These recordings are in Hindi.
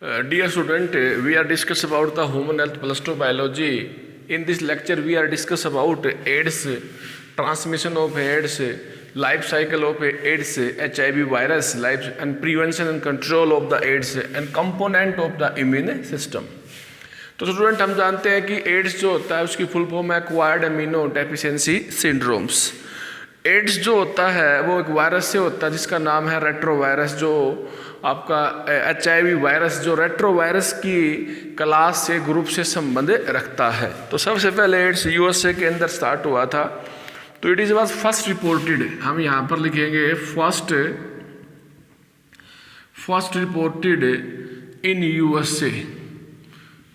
Dear student, we are discuss about the human health plus 2 biology. In this lecture, we are discuss about AIDS, transmission of AIDS, life cycle of AIDS, HIV virus, life and prevention and control of the AIDS and component of the immune system. तो स्टूडेंट हम जानते हैं कि एड्स जो होता है उसकी फुल फॉर्म है acquired immuno deficiency syndromes. AIDS जो होता है वो एक वायरस से होता है जिसका नाम है रेट्रोवायरस, जो आपका HIV वायरस जो रेट्रोवायरस की क्लास से ग्रुप से संबंध रखता है। तो सबसे पहले एड्स USA के अंदर स्टार्ट हुआ था, तो it is was first reported, हम यहाँ पर लिखेंगे फर्स्ट रिपोर्टेड इन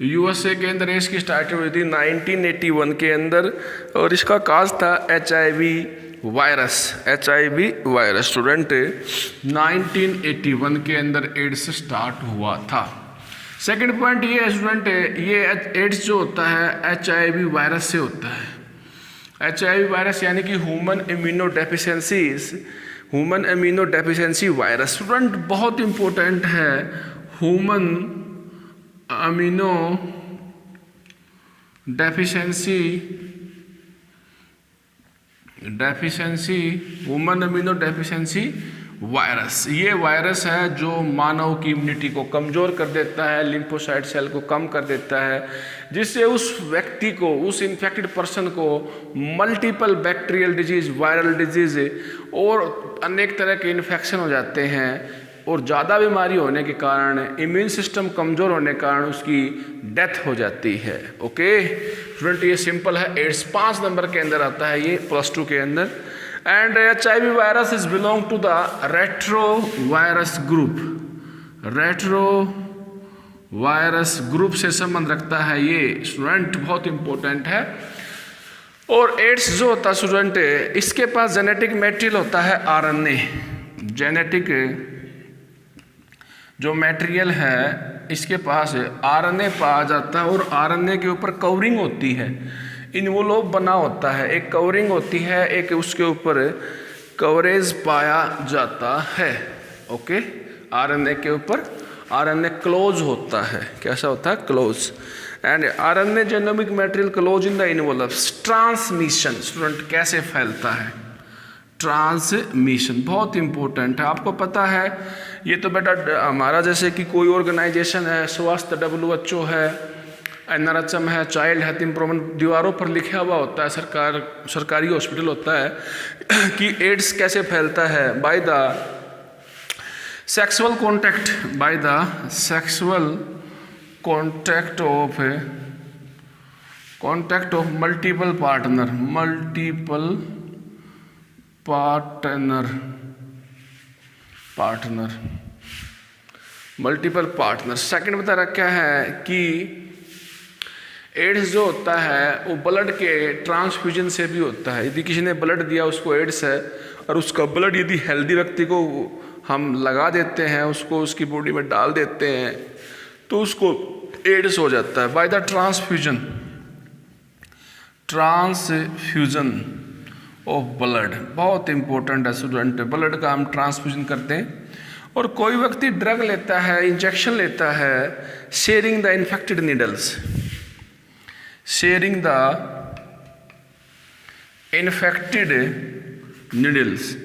USA के अंदर इसकी स्टार्टिंग हुई थी 1981 के अंदर, और इसका काज था HIV वायरस। स्टूडेंट 1981 के अंदर एड्स स्टार्ट हुआ था। सेकंड पॉइंट ये है स्टूडेंट, ये एड्स जो होता है HIV वायरस से होता है। HIV वायरस यानी कि human immuno deficiency virus. Student बहुत इंपॉर्टेंट है, ह्यूमन अमीनो डेफिशिएंसी वायरस। ये वायरस है जो मानव की इम्यूनिटी को कमज़ोर कर देता है, लिम्फोसाइट सेल को कम कर देता है, जिससे उस व्यक्ति को, उस इन्फेक्टेड पर्सन को multiple bacterial disease, viral disease और अनेक तरह के इन्फेक्शन हो जाते हैं, और ज़्यादा बीमारी होने के कारण, इम्यून सिस्टम कमज़ोर होने के कारण उसकी डेथ हो जाती है। ओके स्टूडेंट, ये सिंपल है। एड्स 5 नंबर के अंदर आता है ये +2 के अंदर। And HIV virus is belong to the retrovirus group से संबंध रखता है ये। स्टूडेंट बहुत इंपॉर्टेंट है। और एड्स जो होता है स्टूडेंट, इसके पास जेनेटिक मटेरियल होता है RNA। जेनेटिक जो मटेरियल है इसके पास RNA पाया जाता है, और RNA के ऊपर कवरिंग होती है, इन्वोलोप बना होता है, एक कवरिंग होती है, एक उसके ऊपर कवरेज पाया जाता है। ओके, RNA के ऊपर RNA क्लोज होता है। कैसा होता है? Close. And RNA genomic material close in the envelopes. Transmission student कैसे फैलता है? ट्रांसमिशन बहुत इंपॉर्टेंट है। आपको पता है ये तो बेटा हमारा जैसे कि कोई ऑर्गेनाइजेशन है, स्वास्थ्य WHO है, NRHM है, चाइल्ड हेल्थ इम्प्रूवमेंट, दीवारों पर लिखा हुआ होता है, सरकारी हॉस्पिटल होता है कि एड्स कैसे फैलता है? By the sexual contact of multiple partner. Second बता रहा क्या है कि एड्स जो होता है वो ब्लड के ट्रांसफ्यूजन से भी होता है। यदि किसी ने ब्लड दिया, उसको एड्स है, और उसका ब्लड यदि हेल्दी व्यक्ति को हम लगा देते हैं, उसको उसकी बॉडी में डाल देते हैं, तो उसको एड्स हो जाता है by the transfusion of blood. बहुत इंपॉर्टेंट है स्टूडेंट, ब्लड का हम ट्रांसफ्यूजन करते हैं। और कोई व्यक्ति ड्रग लेता है, इंजेक्शन लेता है, शेयरिंग द इन्फेक्टेड नीडल्स।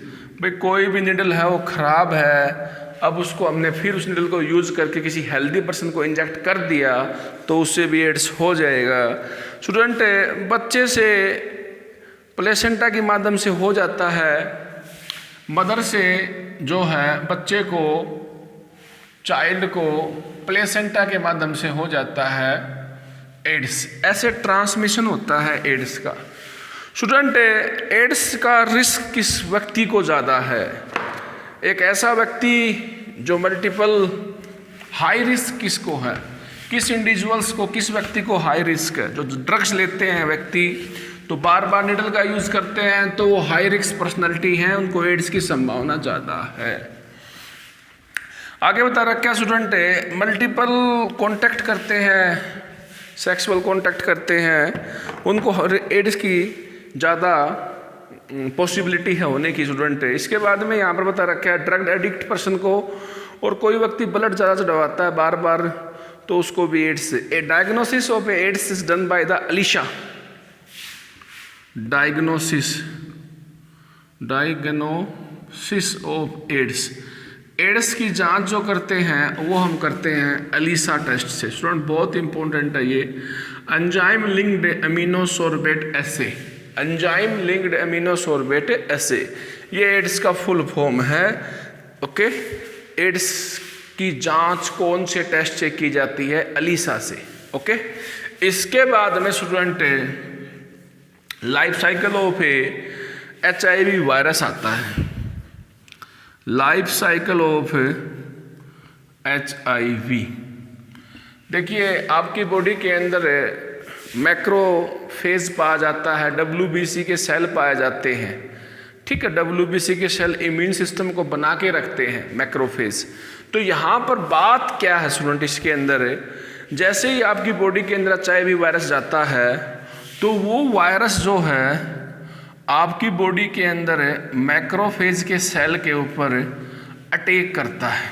भाई कोई भी नीडल है वो खराब है, अब उसको हमने फिर उस नीडल को यूज करके किसी हेल्दी पर्सन को इंजेक्ट कर दिया तो उससे भी एड्स हो जाएगा। स्टूडेंट बच्चे से प्लेसेंटा के माध्यम से हो जाता है, मदर से जो है बच्चे को, चाइल्ड को प्लेसेंटा के माध्यम से हो जाता है एड्स। ऐसे ट्रांसमिशन होता है एड्स का। स्टूडेंट एड्स का रिस्क किस व्यक्ति को ज़्यादा है? एक ऐसा व्यक्ति जो मल्टीपल हाई रिस्क किसको है? किस इंडिविजुअल्स को, किस व्यक्ति को हाई रिस्क है? जो ड्रग्स लेते हैं व्यक्ति, तो बार बार निडल का यूज करते हैं, तो वो हाई रिस्क पर्सनैलिटी हैं, उनको एड्स की संभावना ज़्यादा है। आगे बता रखा स्टूडेंट, मल्टीपल कॉन्टैक्ट करते हैं, सेक्सुअल कॉन्टैक्ट करते हैं, उनको एड्स की ज़्यादा पॉसिबिलिटी है होने की। स्टूडेंट इसके बाद में यहाँ पर बता रखा है ड्रग एडिक्ट पर्सन को और कोई व्यक्ति ब्लड ज़्यादा चढ़वाता है बार बार, तो उसको भी AIDS. A diagnosis of AIDS is done by the ELISA. Diagnosis of AIDS, AIDS की जांच जो करते हैं वो हम करते हैं अलीशा टेस्ट से। स्टूडेंट बहुत इंपॉर्टेंट है ये, enzyme linked immunosorbent assay, enzyme linked immunosorbent assay, ये एड्स का फुल फॉर्म है। ओके, एड्स की जांच कौन से टेस्ट से की जाती है? अलीशा से। ओके, इसके बाद में student life cycle of HIV virus आता है। लाइफ साइकिल ऑफ HIV, देखिए आपकी बॉडी के अंदर मैक्रोफेज पाया जाता है, WBC के सेल पाए जाते हैं। ठीक है, WBC के सेल इम्यून सिस्टम को बना के रखते हैं, मैक्रोफेज। तो यहाँ पर बात क्या है स्टूडेंट, इसके अंदर जैसे ही आपकी बॉडी के अंदर HIV वायरस जाता है तो वो वायरस जो है आपकी बॉडी के अंदर मैक्रोफेज के सेल के ऊपर अटैक करता है,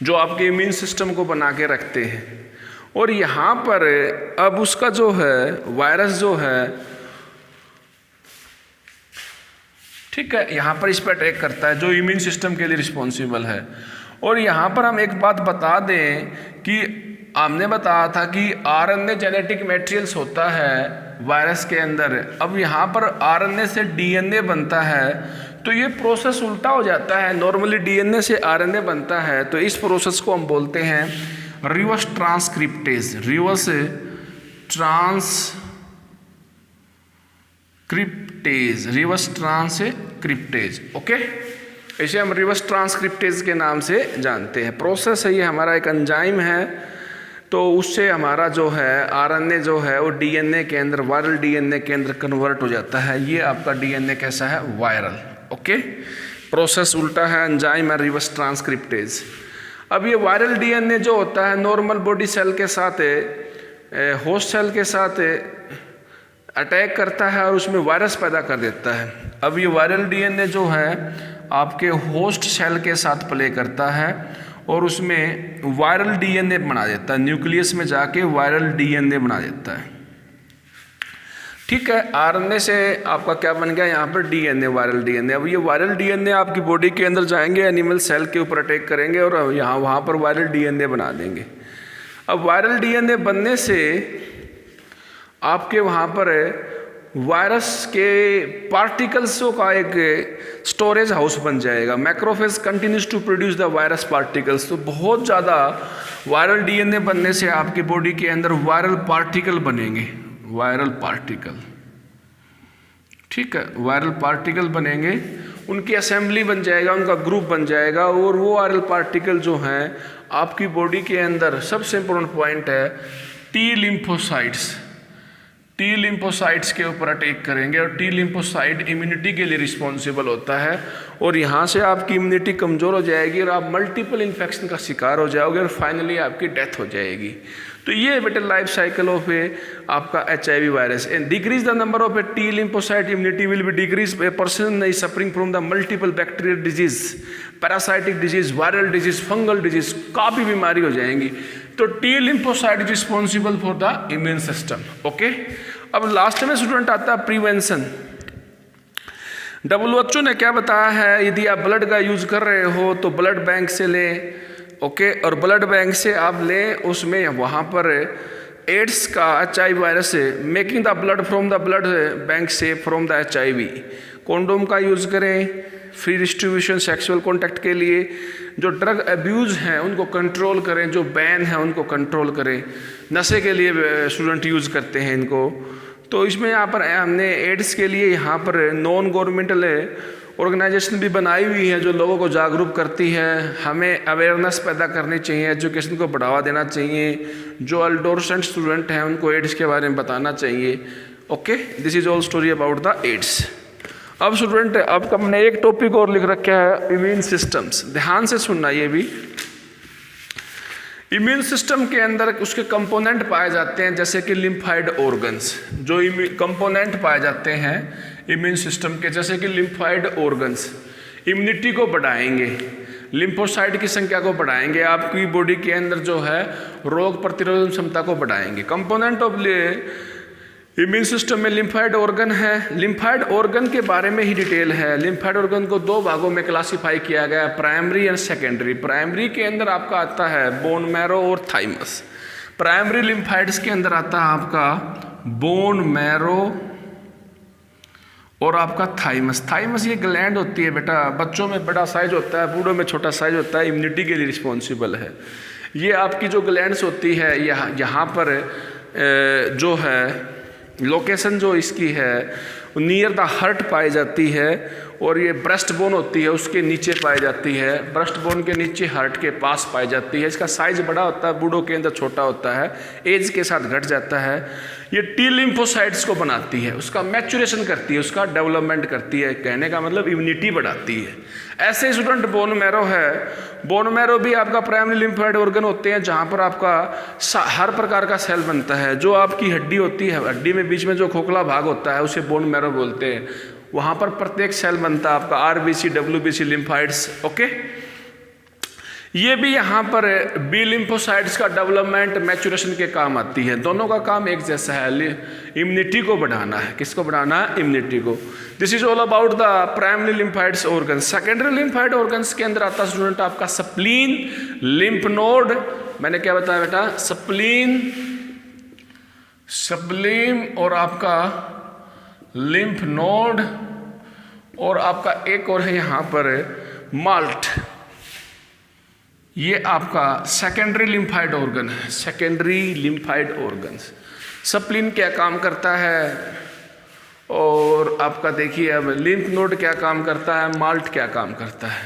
जो आपके इम्यून सिस्टम को बना के रखते हैं। और यहाँ पर अब उसका जो है वायरस जो है, ठीक है, यहाँ पर इस पर अटैक करता है जो इम्यून सिस्टम के लिए रिस्पॉन्सिबल है। और यहाँ पर हम एक बात बता दें कि हमने बताया था कि RNA जेनेटिक मटेरियल्स होता है वायरस के अंदर। अब यहाँ पर RNA से DNA बनता है, तो ये प्रोसेस उल्टा हो जाता है। नॉर्मली DNA से RNA बनता है, तो इस प्रोसेस को हम बोलते हैं reverse transcriptase, reverse transcriptase, reverse transcriptase. Okay, इसे हम रिवर्स ट्रांसक्रिप्टेज के नाम से जानते हैं। प्रोसेस है ये, हमारा एक एंजाइम है, तो उससे हमारा जो है RNA जो है वो DNA के अंदर, वायरल DNA के अंदर कन्वर्ट हो जाता है। ये आपका DNA कैसा है? वायरल। ओके, प्रोसेस उल्टा है, एंजाइम है रिवर्स ट्रांसक्रिप्टेज। अब ये वायरल DNA जो होता है नॉर्मल बॉडी सेल के साथ, होस्ट सेल के साथ अटैक करता है और उसमें वायरस पैदा कर देता है। अब ये वायरल DNA जो है आपके होस्ट सेल के साथ प्ले करता है और उसमें वायरल DNA बना देता है, न्यूक्लियस में जाके वायरल DNA बना देता है। ठीक है, RNA से आपका क्या बन गया यहाँ पर? DNA, viral DNA। अब ये वायरल DNA आपकी बॉडी के अंदर जाएंगे, एनिमल सेल के ऊपर अटैक करेंगे और यहाँ वहाँ पर वायरल DNA बना देंगे। अब वायरल DNA बनने से आपके वहाँ पर वायरस के पार्टिकल्सों का एक स्टोरेज हाउस बन जाएगा। Macrophage continues to produce the virus particles. तो बहुत ज़्यादा वायरल DNA बनने से आपकी बॉडी के अंदर वायरल पार्टिकल बनेंगे, वायरल पार्टिकल। ठीक है, वायरल पार्टिकल बनेंगे, उनकी असेंबली बन जाएगा, उनका ग्रुप बन जाएगा। और वो वायरल पार्टिकल जो हैं आपकी बॉडी के अंदर, सबसे इम्पोर्टेंट पॉइंट है, टी लिम्फोसाइट्स के ऊपर अटैक करेंगे। और टी लिम्फोसाइट इम्यूनिटी के लिए रिस्पॉन्सिबल होता है, और यहाँ से आपकी इम्यूनिटी कमज़ोर हो जाएगी और आप मल्टीपल इन्फेक्शन का शिकार हो जाओगे और फाइनली आपकी डेथ हो जाएगी। तो ये बेटा लाइफ साइकिल ऑफ आपका HIV virus. And decrease the number of T lymphocyte immunity will be decrease. A person is suffering from the multiple bacterial disease, parasitic disease, viral disease, fungal disease, काफ़ी बीमारी हो जाएंगी। तो T lymphocyte is responsible for the immune system. Okay, अब लास्ट में स्टूडेंट आता है प्रिवेंशन। WHO ने क्या बताया है? यदि आप ब्लड का यूज कर रहे हो तो ब्लड बैंक से लें। ओके, और ब्लड बैंक से आप लें, उसमें वहाँ पर एड्स का HIV वायरस है, making the blood from the blood bank से फ्रॉम द HIV। कॉन्डोम का यूज करें, फ्री डिस्ट्रीब्यूशन सेक्सुअल कॉन्टैक्ट के लिए। जो ड्रग अब्यूज़ हैं उनको कंट्रोल करें, जो बैन है उनको कंट्रोल करें। नशे के लिए स्टूडेंट यूज़ करते हैं इनको। तो इसमें यहाँ पर हमने एड्स के लिए यहाँ पर नॉन गवर्नमेंटल ऑर्गेनाइजेशन भी बनाई हुई है जो लोगों को जागरूक करती है। हमें अवेयरनेस पैदा करनी चाहिए, एजुकेशन को बढ़ावा देना चाहिए। जो एडोलसेंट स्टूडेंट हैं उनको एड्स के बारे में बताना चाहिए। Okay, this is all story about the AIDS. अब स्टूडेंट, अब हमने एक टॉपिक और लिख रखा है, इम्यून सिस्टम्स। ध्यान से सुनना, ये भी इम्यून सिस्टम के अंदर उसके कंपोनेंट पाए जाते हैं, जैसे कि लिम्फाइड ऑर्गन्स। जो कंपोनेंट पाए जाते हैं इम्यून सिस्टम के, जैसे कि लिम्फाइड ऑर्गन्स इम्यूनिटी को बढ़ाएंगे। लिम्फोसाइट की संख्या को बढ़ाएंगे, आपकी बॉडी के अंदर जो है रोग प्रतिरोधक क्षमता को बढ़ाएंगे। कंपोनेंट ऑफ इम्यून सिस्टम में लिम्फाइड ऑर्गन है। लिम्फाइड ऑर्गन के बारे में ही डिटेल है। लिम्फाइड ऑर्गन को दो भागों में क्लासिफाई किया गया है, प्राइमरी एंड सेकेंडरी। प्राइमरी के अंदर आपका आता है बोन मैरो और थाइमस। प्राइमरी लिम्फाइड्स के अंदर आता है आपका बोन मैरो और आपका थाइमस। थाइमस ये ग्लैंड होती है बेटा, बच्चों में बड़ा साइज होता है, बूढ़ों में छोटा साइज होता है, इम्यूनिटी के लिए रिस्पॉन्सिबल है। ये आपकी जो ग्लैंड्स होती है यहाँ पर जो है लोकेशन जो इसकी है नियर द हार्ट पाई जाती है, और ये ब्रेस्ट बोन होती है उसके नीचे पाई जाती है, ब्रेस्ट बोन के नीचे हार्ट के पास पाई जाती है। इसका साइज बड़ा होता है, बूढ़ों के अंदर छोटा होता है, एज के साथ घट जाता है। ये टी लिम्फोसाइट्स को बनाती है, उसका मैचुरेशन करती है, उसका डेवलपमेंट करती है, कहने का मतलब इम्यूनिटी बढ़ाती है। ऐसे स्टूडेंट बोन मैरो है। बोन मैरो भी आपका प्राइमरी लिम्फोइड ऑर्गन होते हैं जहाँ पर आपका हर प्रकार का सेल बनता है। जो आपकी हड्डी होती है, हड्डी में बीच में जो खोखला भाग होता है उसे बोन मैरो बोलते हैं। वहाँ पर प्रत्येक सेल बनता है आपका आरबीसी, डब्ल्यूबीसी, लिम्फाइड्स। ओके, ये भी यहाँ पर बी लिम्फोसाइट्स का डेवलपमेंट मैचुरेशन के काम आती है। दोनों का काम एक जैसा है, इम्यूनिटी को बढ़ाना है। किसको बढ़ाना है? इम्यूनिटी को। This is all about the primary lymphoids organ. Secondary lymphoid organs के अंदर आता है स्टूडेंट आपका स्प्लीन, लिम्फ नोड। मैंने क्या बताया बेटा? स्प्लीन और आपका लिम्फ नोड, और आपका एक और है यहाँ पर माल्ट। ये आपका सेकेंडरी लिम्फाइड ऑर्गन है। Secondary lymphoid organs. स्प्लीन क्या काम करता है, और आपका देखिए अब लिम्फ नोड क्या काम करता है, माल्ट क्या काम करता है।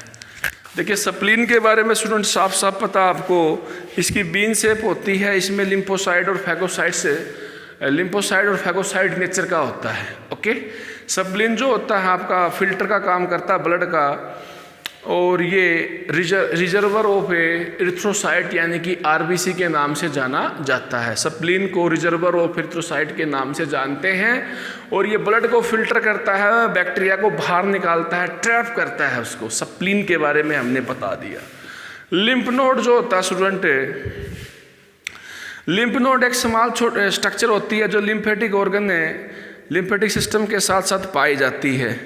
देखिए स्प्लीन के बारे में स्टूडेंट साफ साफ पता आपको, इसकी बीन शेप होती है, इसमें लिम्फोसाइट और फैगोसाइट से लिम्फोसाइट और फैगोसाइट नेचर का होता है। ओके, स्प्लीन जो होता है आपका फिल्टर का काम करता है ब्लड का, और ये रिजर्वर ऑफ एरिथ्रोसाइट यानी कि आरबीसी के नाम से जाना जाता है। स्प्लीन को रिजर्वर ऑफ एरिथ्रोसाइट के नाम से जानते हैं, और ये ब्लड को फिल्टर करता है, बैक्टीरिया को बाहर निकालता है, ट्रैप करता है उसको। स्प्लीन के बारे में हमने बता दिया। लिम्फ नोड जो होता है स्टूडेंट, लिम्फ नोड एक स्मॉल स्ट्रक्चर होती है जो लिम्फेटिक ऑर्गन है, लिम्फेटिक सिस्टम के साथ साथ पाई जाती है।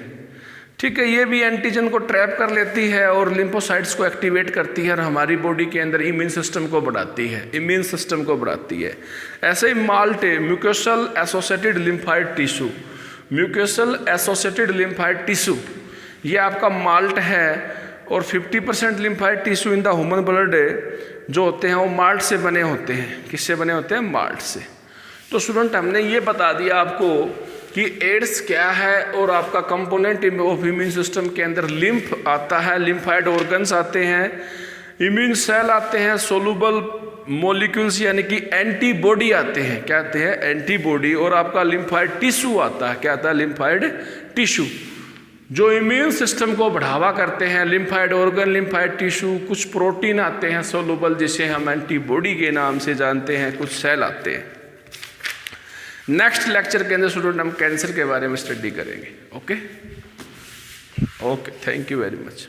ठीक है, ये भी एंटीजन को ट्रैप कर लेती है और लिम्फोसाइट्स को एक्टिवेट करती है, और हमारी बॉडी के अंदर इम्यून सिस्टम को बढ़ाती है, इम्यून सिस्टम को बढ़ाती है। ऐसे ही MALT mucosal associated lymphoid tissue, mucosal associated lymphoid tissue, ये आपका माल्ट है। और 50% lymphoid tissue in the human blood जो होते हैं वो माल्ट से बने होते हैं। किससे बने होते हैं? माल्ट से। तो स्टूडेंट हमने ये बता दिया आपको कि एड्स क्या है, और आपका कंपोनेंट ऑफ इम्यून सिस्टम के अंदर लिम्फ आता है, लिम्फाइड ऑर्गन्स आते हैं, इम्यून सेल आते हैं, सोलुबल मॉलिक्यूल्स यानी कि एंटीबॉडी आते हैं। क्या आते हैं? एंटीबॉडी। और आपका लिम्फाइड टिश्यू आता है। क्या आता है? लिम्फाइड टिश्यू, जो इम्यून सिस्टम को बढ़ावा करते हैं। लिम्फाइड ऑर्गन, लिम्फाइड टिश्यू, कुछ प्रोटीन आते हैं सोलुबल जिसे हम एंटीबॉडी के नाम से जानते हैं, कुछ सेल आते हैं। नेक्स्ट लेक्चर के अंदर स्टूडेंट हम कैंसर के बारे में स्टडी करेंगे। Okay, thank you very much.